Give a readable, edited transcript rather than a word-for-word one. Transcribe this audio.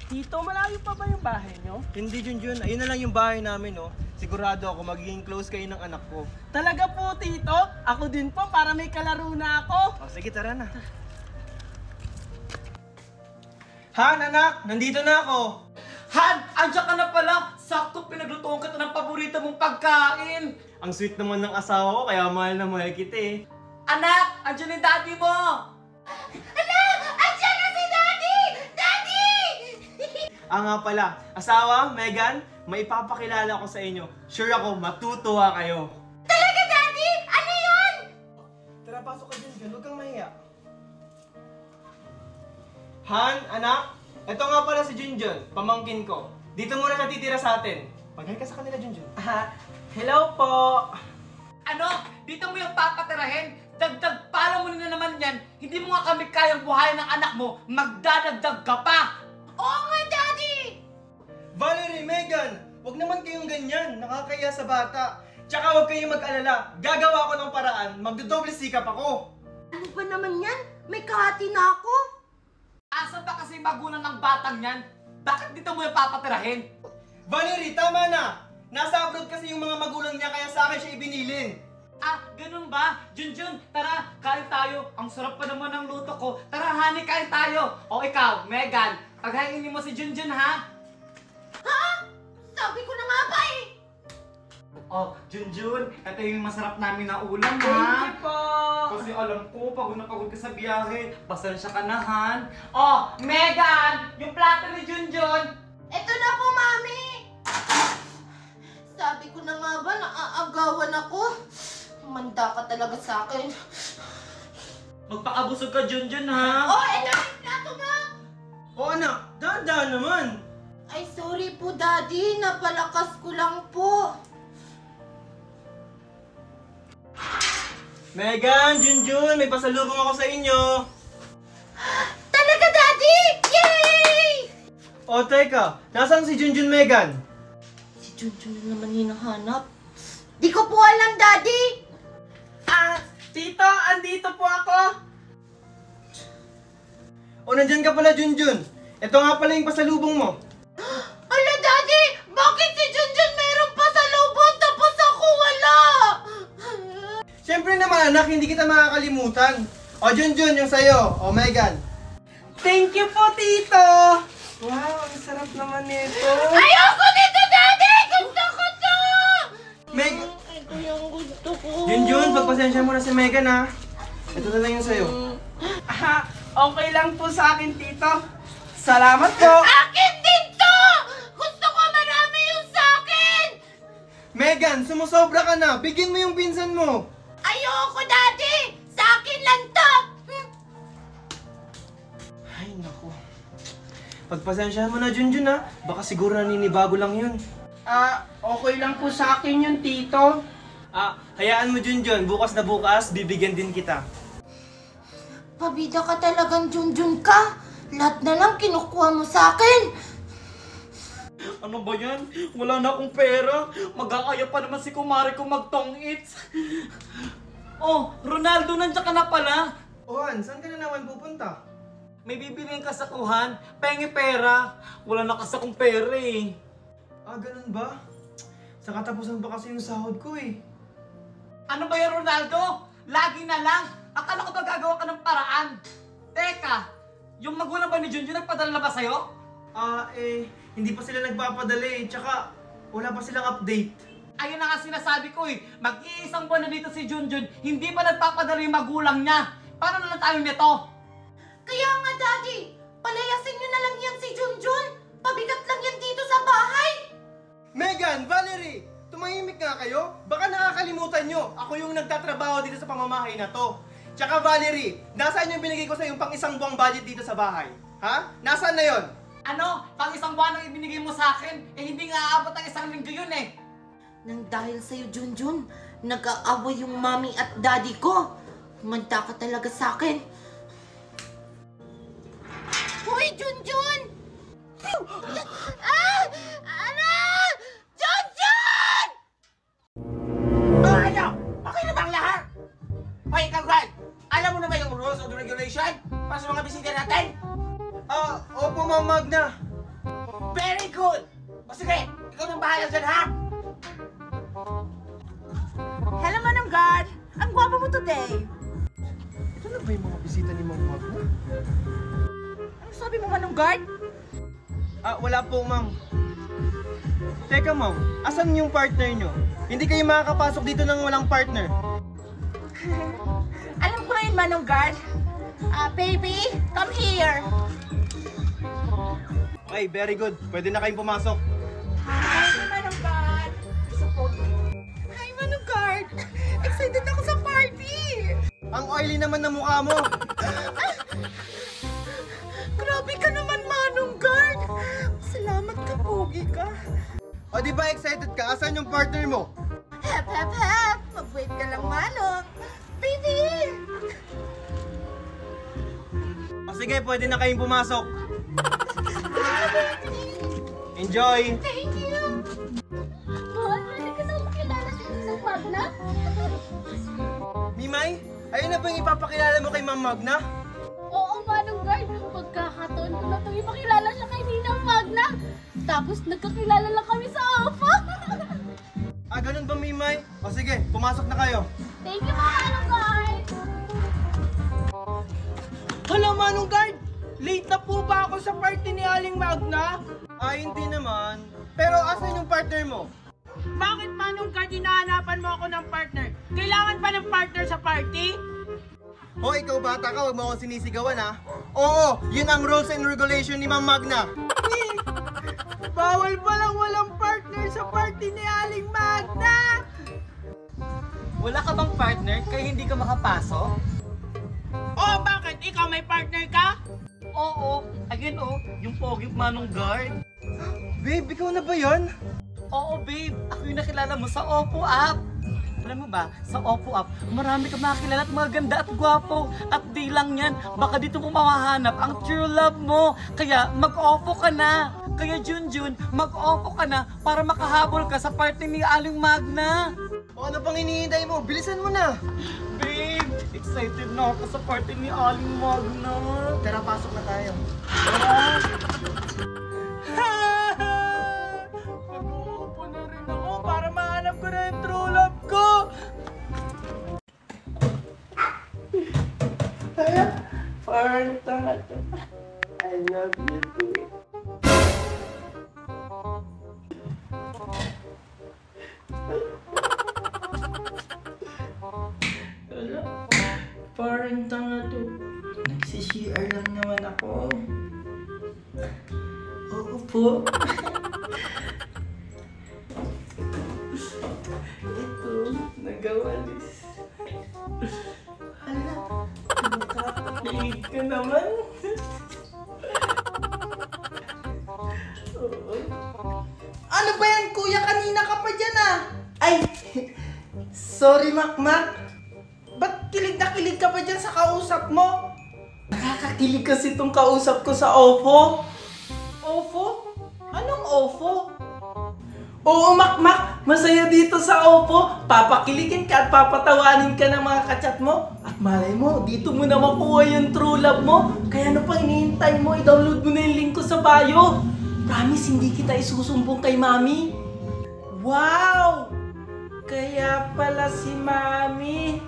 Tito, malayo pa ba yung bahay nyo? Hindi, Junjun. Ayun na lang yung bahay namin, no? Sigurado ako magiging close kayo ng anak ko. Talaga po, Tito? Ako din po, para may kalaro na ako. O, sige, tara na. Han, anak! Nandito na ako! Han! Andiyan ka na pala! Sakto pinaglutuan kita ng paborito mong pagkain! Ang sweet naman ng asawa ko, kaya mahal na mahal kita eh. Anak! Andiyan yung daddy mo! Anak! Andiyan na si Daddy! Daddy! Nga pala, asawa, Megan, may ipapakilala ko sa inyo. Sure ako, matutuwa kayo. Talaga, Daddy? Ano yun? Tara, pasok ka dyan. Huwag kang mahiya. Han, anak, ito nga pala si Junjun, pamangkin ko. Dito muna siya titira sa atin. Mag-hi ka sa kanila, Junjun. Hello po. Ano? Dito mo yung papatirahin? Dagdag pala mo na naman yan. Hindi mo nga kami kayang buhayin ng anak mo. Magdadagdag ka pa! Oo nga, Daddy! Valerie, Megan, huwag naman kayong ganyan. Nakakaya sa bata. Tsaka huwag kayong mag-alala. Gagawa ko ng paraan. Magdodoble sikap ako. Ano ba naman yan? May kahati na ako. Asan ba kasi magulang ng batang yan? Bakit dito mo yung papatirahin? Valerie, tama na! Nasa abroad kasi yung mga magulang niya kaya sa akin siya ibinilin. Ah, ganun ba? Junjun, tara, kain tayo. Ang sarap pa naman ng luto ko. Tara, honey, kain tayo. O ikaw, Megan, paghaingin mo si Junjun, ha? Ha? Sabi ko na nga ba eh! Oh, Junjun, ito yung masarap namin na ulam, Thank ha? you po. Kasi alam ko, pagod na pagod ka sa biyahe. Pasensya ka na, Han. Oh, Megan, yung plato ni Junjun. Ito na po, Mami! Sabi ko na nga ba, naaagawan ako. Manda ka talaga sa akin. Magpakabusog ka, Junjun, ha? Oh, ito yung plato mo! O anak, dahan-dahan naman. Ay, sorry po, Daddy. Napalakas ko lang po. Megan, Junjun, may pasalubong ako sa inyo. Talaga, Daddy! Yay! O teka, nasaan si Junjun, Megan? Si Junjun na naman hinahanap. Di ko po alam, Daddy! Tito, andito po ako. O nandyan ka pala, Junjun. Ito nga pala yung pasalubong mo. Ala, Daddy! Bakit si Junjun meron pa sa lubon tapos ako wala? Siyempre naman anak, hindi kita makakalimutan. O Junjun, yung sayo. O Megan. Thank you po, Tito. Wow, ang sarap naman nito. Ayoko nito, Daddy! Gusto ko to! Meg... Ito yung gusto ko. Junjun, pagpasensya mo na si Megan ha. Ito na lang yung sayo. Okay lang po sa akin, Tito. Salamat po. Akin din to! Gusto ko marami yung sa akin! Megan, sumusobra ka na. Bigyan mo yung pinsan mo. Ayoko, Daddy! Sa akin lang to! Ay, naku. Pagpasensyahan mo na, Junjun ha. Baka siguro naninibago lang yun. Okay lang po sa akin yun, Tito. Hayaan mo, Junjun. Bukas na bukas, bibigyan din kita. Pabida ka talagang Junjun ka. Lahat na lang kinukuha mo sa akin. Ano ba yan? Wala na akong pera. Mag-aaya pa naman si kumare ko mag-tong-its. Oh, Ronaldo, nandiyan ka na pala. Ohan, saan ka na naman pupunta? May bibiliin ka sa kuhan. Pengi pera. Wala na kasi akong pera eh. Ganun ba? Sa katapusan pa kasi yung sahod ko eh. Ano ba yan, Ronaldo? Lagi na lang. Akala ko ba gagawa ka ng paraan? Teka, yung magulang ba ni Junjun nagpadala na ba sa'yo? Hindi pa sila nagpapadala eh. Tsaka, wala pa silang update. Ayun na nga sinasabi ko eh. Mag-iisang buwan na dito si Junjun, hindi pa nagpapadala yung magulang niya. Paano na lang tayo nito? Kaya nga, Daddy, palayasin niyo na lang yan si Junjun. Pabigat lang yan dito sa bahay. Megan, Valerie, tumahimik nga kayo. Baka nakakalimutan nyo, ako yung nagtatrabaho dito sa pamamahay na to. Tsaka Valerie, nasaan yung binigay ko sa yung pang isang buwang budget dito sa bahay? Ha? Nasaan na yon? Ano? Pang isang buwan ang ibinigay mo sa akin? Eh hindi nga aabot ang isang linggo yun eh. Nang dahil sa'yo, Junjun, nag-aaway yung mommy at daddy ko. Manda ka talaga sa akin. Hoy, Junjun! Ano? Junjun! Ano? Okay na bang lahat? Hoy, ikaw, Grant! Alam mo na ba yung rules and regulation para sa mga bisita natin? Opo, Ma'am Magna. very good! O sige, ikaw nang bahala dyan, ha? Hello, Manong Guard! Ang gwapo mo today! Ito na ba yung mga bisita ni Ma'am Magna? Ano sabi mo, Manong Guard? Wala po, ma'am. Teka, ma'am. Asan yung partner nyo? Hindi kayo makakapasok dito nang walang partner. Alam ko na yun, Manong Guard. Baby, come here! Okay, very good. Pwede na kayong pumasok. Hi, Manong Guard! Hi, Manong Guard! Excited ako sa party! Ang oily naman na mukha mo. Grabe ka naman, Manong Guard! Salamat ka, pogi ka. O di ba excited ka? Asan yung partner mo? Hep, hep, hep! Mag-wait ka lang, Manong! Baby! O sige, pwede na kayong pumasok. Enjoy! Thank you! Mahal, hindi ka na makilala si Isang Magna? Mimay, ayun na ba yung ipapakilala mo kay Ma'am Magna? Oo, Manong Guard. Pagkakataon ko na itong ipakilala siya kay Ninang Magna. Tapos nagkakilala lang kami sa OFA. Ganun ba, Mimay? O sige, pumasok na kayo. Thank you, Manong Guard. Hala, Manong Guard! Late na po ba ako sa party ni Aling Magna? Hindi naman. Pero asan yung partner mo? Bakit, Manong Guard, hinahanapan mo ako ng partner? Kailangan ba ng partner sa party? O, ikaw bata ka, huwag mo akong sinisigawan, ha? Oo, yun ang rules and regulation ni Ma'am Magna. Bawal palang walang partner sa party ni Aling Magna! Wala ka bang partner kaya hindi ka makapasok? Oh, bakit? Ikaw may partner ka? Oo, again yung pogi Manong Guard. Babe, ikaw na ba yun? Oo babe, ako yung nakilala mo sa Oppo app. Alam mo ba, sa Oppo app, marami ka makakilala at mga ganda at gwapo. At di lang yan, baka dito mo mahahanap ang true love mo. Kaya mag-Oppo ka na. Kaya Junjun, mag-Oppo ka na para makahabol ka sa party ni Aling Magna. O ano pang hinihintay mo? Bilisan mo na! Babe, excited na ako sa party ni Aling Magna. Tara, pasok na tayo. Mag-uupo na rin ako para mahanap ko na yung true love ko! Parang tanga to. I love you too. Parang tanga to. Nagsishare lang naman ako. Oo po. Ito, nagawalis. Hala, nakakakilig ka naman. Oo. Ano ba yan, kuya? Kanina ka pa dyan, ah! Ay! Sorry, Makmak. Ba't kilig na kilig ka pa dyan sa kausap mo? Nakakakilig kasi itong kausap ko sa OFO. OFO? Anong OFO? Oo, Makmak! Masaya dito sa OFO. Papakiligin ka at papatawanin ka ng mga kachat mo. At malay mo, dito mo na makuha yung true love mo. Kaya ano pang hinihintay mo? I-download mo na yung link ko sa bio. Promise, hindi kita isusumbong kay Mami. Wow! Kaya pala si Mami.